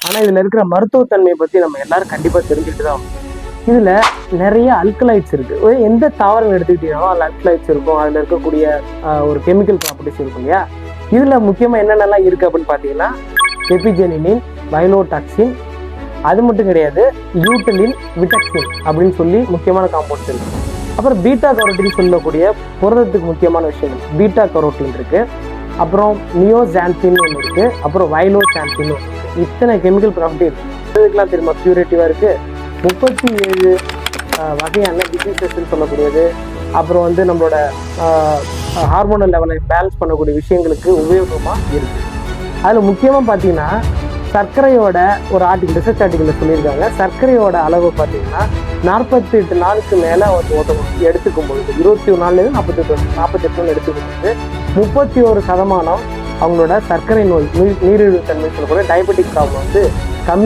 ஆனால் இதில் இருக்கிற மருத்துவத்தன்மையை பற்றி நம்ம எல்லாரும் கண்டிப்பாக தெரிஞ்சுக்கிட்டு தான். இதில் நிறைய அல்கலைட்ஸ் இருக்குது. எந்த தாவரம் எடுத்துக்கிட்டீங்களோ அதில் அல்கலைட்ஸ் இருக்கும், அதில் இருக்கக்கூடிய ஒரு கெமிக்கல் ப்ராப்பர்ட்டிஸ் இருக்கும் இல்லையா. இதில் முக்கியமாக என்னென்னலாம் இருக்குது அப்படின்னு பார்த்தீங்கன்னா எபிஜெனினின், பைலோடாக்சின், அது மட்டும் கிடையாது யூட்டலின், விட்டக்சின் அப்படின்னு சொல்லி முக்கியமான காம்பவுண்ட்ஸ் இருக்குது. அப்புறம் பீட்டா கரோட்டின் சொல்லக்கூடிய புரதத்துக்கு முக்கியமான விஷயங்கள் பீட்டா கரோட்டின் இருக்குது. அப்புறம் நியோசாந்தின் ஒன்று இருக்குது. அப்புறம் வைலோசாந்தின் ஒன்று இருக்குது. இத்தனை கெமிக்கல் ப்ராப்பர்ட்டி இருக்குது. இதுக்கெல்லாம் தெரியுமா பியூரேட்டிவாக இருக்குது. 37 வகையான டிசீசஸ்ன்னு சொல்லக்கூடியது. அப்புறம் வந்து நம்மளோட ஹார்மோனல் லெவலை பேலன்ஸ் பண்ணக்கூடிய விஷயங்களுக்கு உபயோகமாக இருக்குது. அதில் முக்கியமாக பார்த்தீங்கன்னா சர்க்கரையோட ஒரு ஆர்டிகல், ரிசர்ச் ஆர்டிக்கலில் சொல்லியிருக்காங்க, சர்க்கரையோட அளவு பார்த்தீங்கன்னா 48 நாளுக்கு மேலே எடுத்துக்கும் பொழுது 21 நாள்லேருந்து 48 நாள் எடுத்துக்கும் பொழுது 31% அவங்களோட சர்க்கரை நோய், நீரிழிவு தன்மை சொல்லக்கூடிய டயபெட்டிக் ப்ராப்ளம் வந்து கம்மி